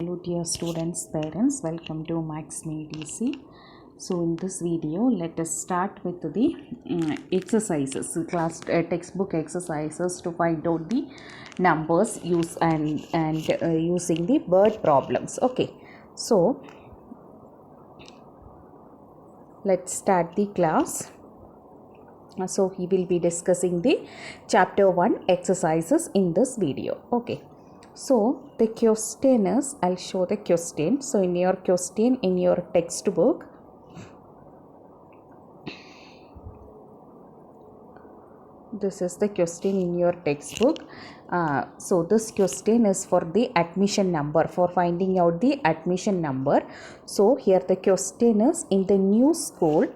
Hello dear students, parents, welcome to Max Me DC. So in this video, let us start with the exercises, class textbook exercises to find out the numbers use and using the word problems. Okay, so let's start the class. So he will be discussing the chapter 1 exercises in this video. Okay. So the question is, I'll show the question. So in your question in your textbook, this is the question in your textbook. So this question is for the admission number, for finding out the admission number. So here the question is, in the new school,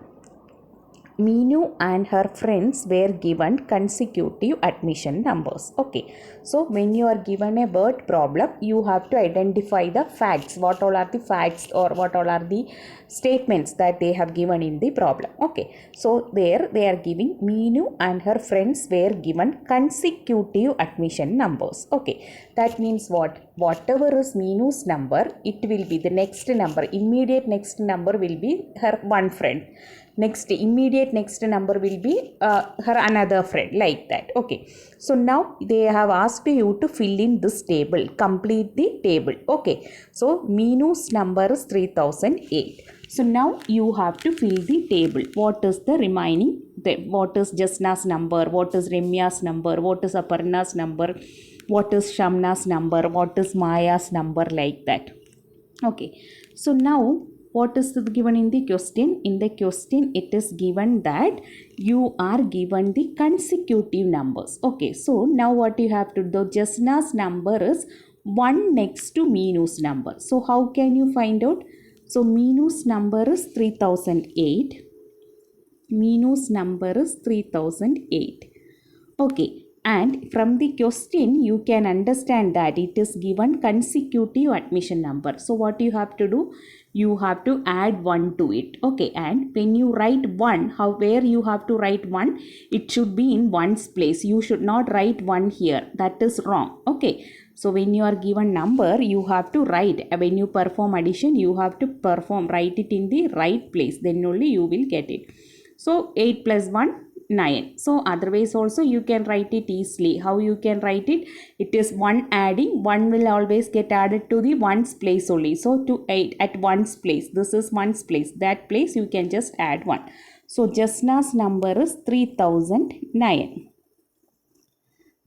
Meenu and her friends were given consecutive admission numbers. Okay, so when you are given a word problem, you have to identify the facts. What all are the facts or what all are the statements that they have given in the problem. Okay, so there they are giving Meenu and her friends were given consecutive admission numbers. Okay, that means what? Whatever is Meenu's number, it will be the next number. Immediate next number will be her one friend. Next immediate next number will be her another friend, like that. Okay, so now they have asked you to fill in this table, complete the table. Okay, so Meenu's number is 3008. So now you have to fill the table. What is the remaining? What is Jasna's number? What is Remya's number? What is Aparna's number? What is Shamna's number? What is Maya's number? Like that. Okay, so now what is given in the question? In the question, it is given that you are given the consecutive numbers. Okay, so now what you have to do? Jasna's number is 1 next to Meenu's number. So how can you find out? So Meenu's number is 3008. Meenu's number is 3008. Okay, and from the question you can understand that it is given consecutive admission number. So what you have to do? You have to add 1 to it. Okay, and when you write 1, where you have to write 1? It should be in 1's place. You should not write 1 here. That is wrong. Okay, so when you are given number, you have to write. When you perform addition, you have to write it in the right place. Then only you will get it. So 8 plus 1, 9. So otherwise also you can write it easily. How you can write it? It is 1 adding. 1 will always get added to the 1's place only. So to 8 at 1's place. This is 1's place. That place you can just add 1. So Jasna's number is 3009.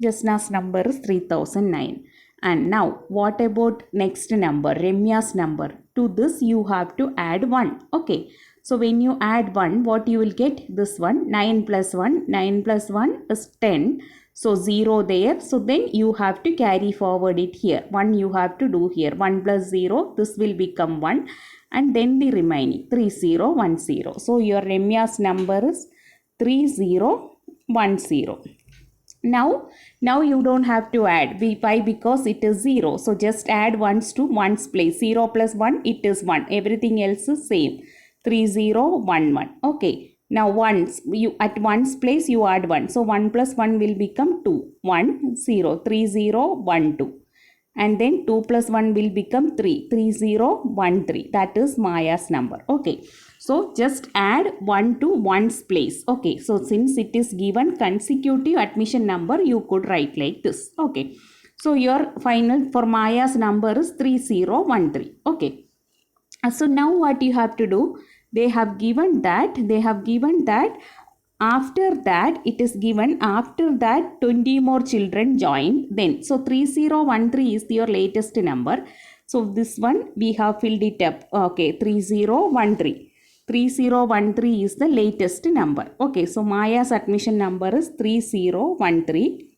Jasna's number is 3009. And now what about next number? Remya's number. To this you have to add 1. Okay. So when you add 1, what you will get? This one, 9 plus 1. 9 plus 1 is 10. So 0 there. So then you have to carry forward it here. 1 you have to do here. 1 plus 0, this will become 1. And then the remaining, 3010. So your Remya's number is 3010. Now you don't have to add. Why? Because it is 0. So just add 1's to 1's place. 0 plus 1, it is 1. Everything else is same. 3011. Okay, now once you at 1's place you add 1. So 1 plus 1 will become 2. 1 0 3012. And then 2 plus 1 will become 3. 3013. That is Maya's number. Okay, so just add 1 to 1's place. Okay, so since it is given consecutive admission number, you could write like this. Okay, so your final for Maya's number is 3013. Okay, so now what you have to do? They have given that after that it is given after that 20 more children joined. Then so 3013 is your latest number. So this one we have filled it up. Okay, 3013. 3013 is the latest number. Okay, so Maya's admission number is 3013.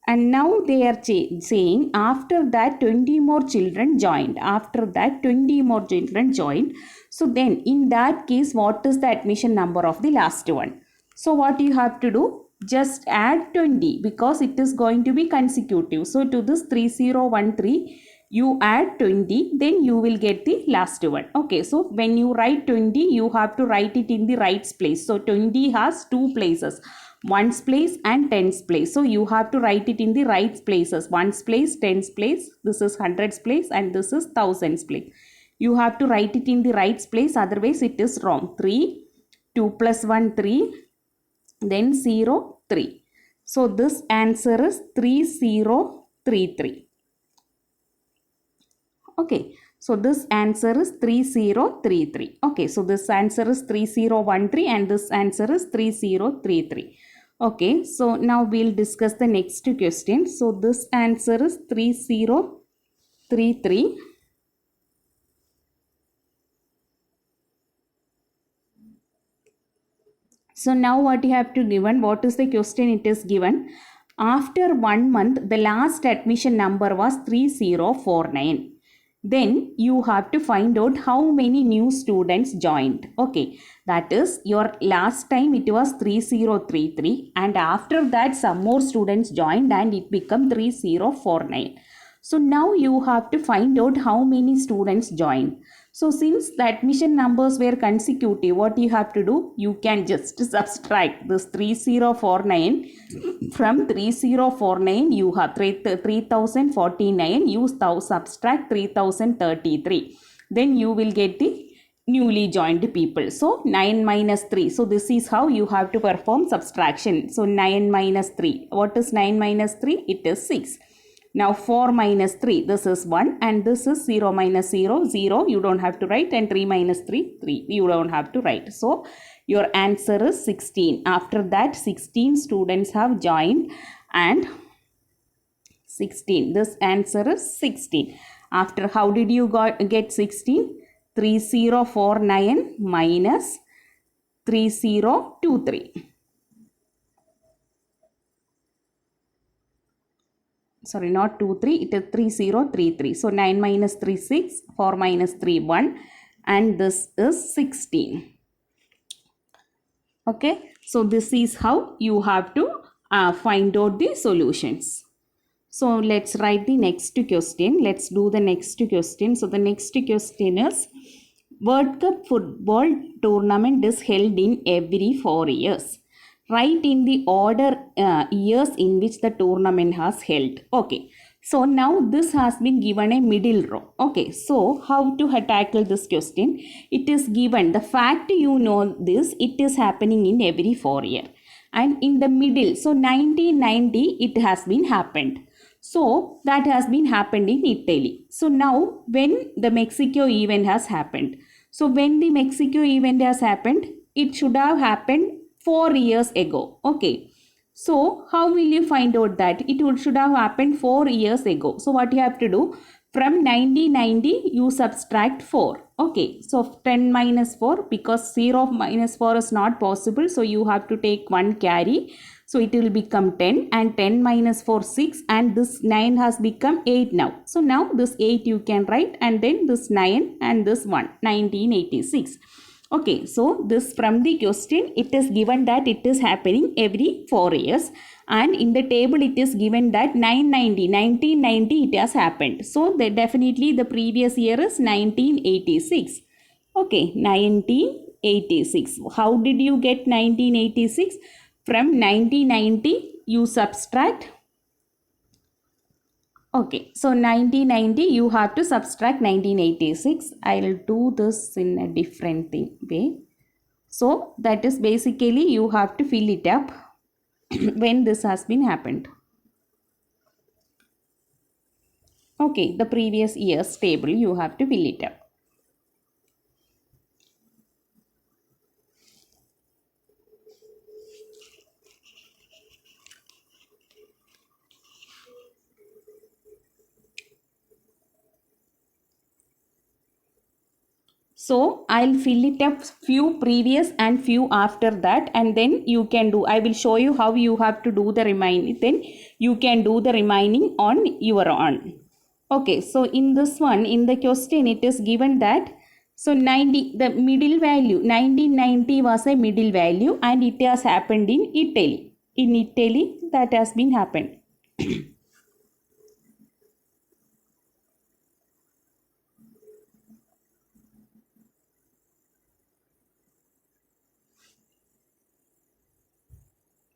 And now they are saying after that 20 more children joined. After that 20 more children joined. So then in that case, what is the admission number of the last one? So what you have to do? Just add 20 because it is going to be consecutive. So to this 3013, you add 20, then you will get the last one. Okay, so when you write 20, you have to write it in the right place. So 20 has two places. ones place and tens place. So you have to write it in the right places. Ones place, tens place, this is hundreds place, and this is thousands place. You have to write it in the right place, otherwise it is wrong. 3, 2 plus 1, 3, then 0, 3. So this answer is 3033. Okay, so this answer is 3033. Okay, so this answer is 3013 and this answer is 3033. Okay, so now we'll discuss the next question. So this answer is 3033. So now what you have to given, what is the question it is given? After 1 month, the last admission number was 3049. Then you have to find out how many new students joined. Okay, that is your last time it was 3033 and after that some more students joined and it became 3049. So now you have to find out how many students joined. So since the admission numbers were consecutive, what you have to do? You can just subtract this 3049 from 3049. You have 3049. You subtract 3033. Then you will get the newly joined people. So 9 minus 3. So this is how you have to perform subtraction. So 9 minus 3. What is 9 minus 3? It is 6. Now 4 minus 3, this is 1 and this is 0 minus 0, 0, you don't have to write, and 3 minus 3, 3, you don't have to write. So your answer is 16. After that 16 students have joined and 16. This answer is 16. After how did you get 16? 3049 minus 3023. Sorry, not 2 3, it is 3033. So 9 minus 3 6, 4 minus 3 1 and this is 16. Okay, so this is how you have to find out the solutions. So let's write the next question. Let's do the next question. So the next question is, World Cup football tournament is held in every 4 years. Write in the order years in which the tournament has held. Okay, so now this has been given a middle row. Okay, so how to tackle this question? It is given the fact, you know this, it is happening in every 4 year. And in the middle, so 1990 it has been happened. So that has been happened in Italy. So now when the Mexico event has happened. So when the Mexico event has happened, it should have happened 4 years ago. Okay. So how will you find out that? It should have happened 4 years ago. So what you have to do? From 1990 you subtract 4. Okay. So 10 minus 4, because 0 minus 4 is not possible. So you have to take 1 carry. So it will become 10 and 10 minus 4 6 and this 9 has become 8 now. So now this 8 you can write and then this 9 and this 1, 1986. Okay, so this from the question it is given that it is happening every 4 years and in the table it is given that 1990 it has happened. So definitely the previous year is 1986. Okay, 1986. How did you get 1986? From 1990 you subtract. Okay, so 1990 you have to subtract 1986. I'll do this in a different way. So that is basically you have to fill it up when this has been happened. Okay, the previous year's table you have to fill it up. So I'll fill it up few previous and few after that and then you can do, I will show you how you have to do the remaining, then you can do the remaining on your own. Okay, so in this one, in the question it is given that, so 90, the middle value, 1990 was a middle value and it has happened in Italy. In Italy that has been happened.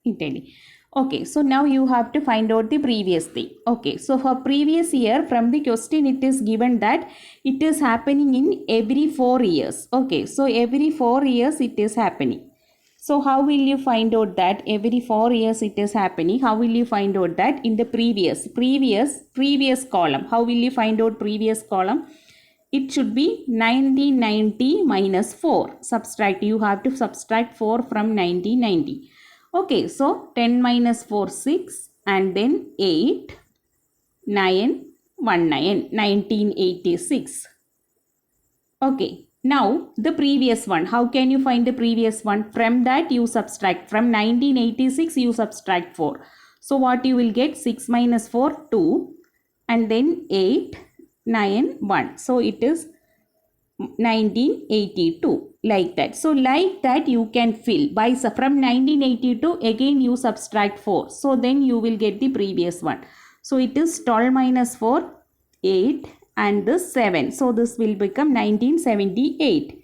Italy. Okay, so now you have to find out the previous thing. Okay, so for previous year, from the question it is given that it is happening in every 4 years. Okay, so every 4 years it is happening. So how will you find out that every 4 years it is happening? How will you find out that in the previous column? How will you find out previous column? It should be 1990 minus 4. Subtract. You have to subtract 4 from 1990. Okay, so 10 minus 4, 6, and then 8, 9, 1986. Okay, now the previous one. How can you find the previous one? From that you subtract. From 1986 you subtract 4. So what you will get? 6 minus 4, 2, and then 8, 9, 1. So it is 1982, like that. So like that you can fill by from 1982 again you subtract 4. So then you will get the previous one. So it is 12 minus 4, 8, and this 7. So this will become 1978.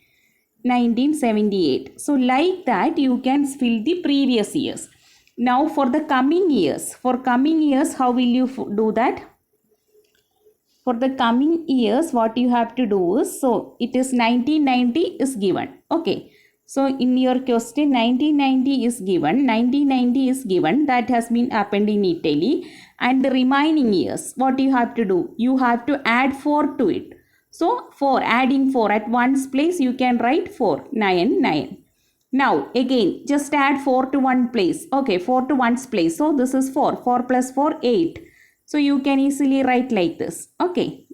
1978. So like that you can fill the previous years. Now for the coming years, how will you do that? For the coming years, what you have to do is, so it is 1990 is given. Okay. So in your question 1990 is given. 1990 is given. That has been happened in Italy. And the remaining years, what you have to do? You have to add 4 to it. So adding 4 at one's place, you can write 4, 9, 9. Now again, just add 4 to one place. Okay, 4 to one's place. So this is 4. 4 plus 4, 8. So you can easily write like this. Okay.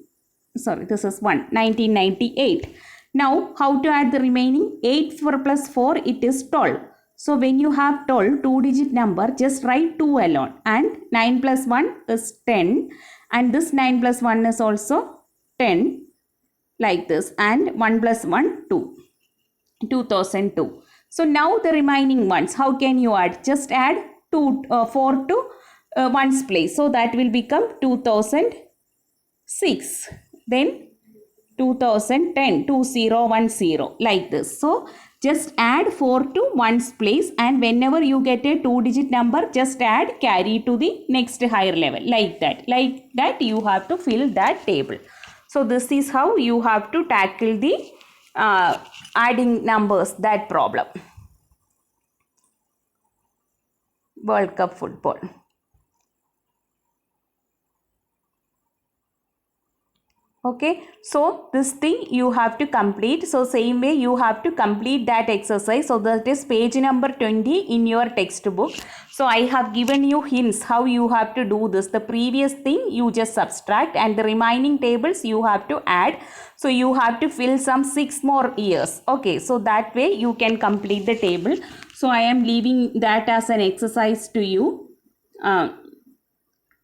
Sorry, this is 1. 1998. Now, how to add the remaining? 8 plus 4, it is 12. So when you have 12, 2-digit number, just write 2 alone. And 9 plus 1 is 10. And this 9 plus 1 is also 10. Like this. And 1 plus 1, 2. 2002. So now the remaining ones, how can you add? Just add 4 to one's place. So that will become 2006. Then 2010, 2010, like this. So just add 4 to one's place, and whenever you get a 2-digit number, just add, carry to the next higher level, like that. Like that you have to fill that table. So this is how you have to tackle the adding numbers, that problem. World Cup football. Okay, so this thing you have to complete. So same way you have to complete that exercise. So that is page number 20 in your textbook. So I have given you hints how you have to do this. The previous thing you just subtract, and the remaining tables you have to add. So you have to fill some 6 more years. Okay, so that way you can complete the table. So I am leaving that as an exercise to you.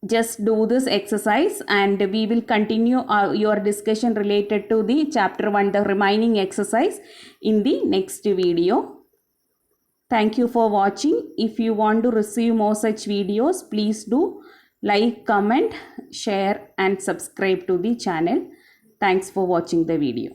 Just do this exercise, and we will continue your discussion related to the chapter 1, the remaining exercise, in the next video. Thank you for watching. If you want to receive more such videos, please do like, comment, share, and subscribe to the channel. Thanks for watching the video.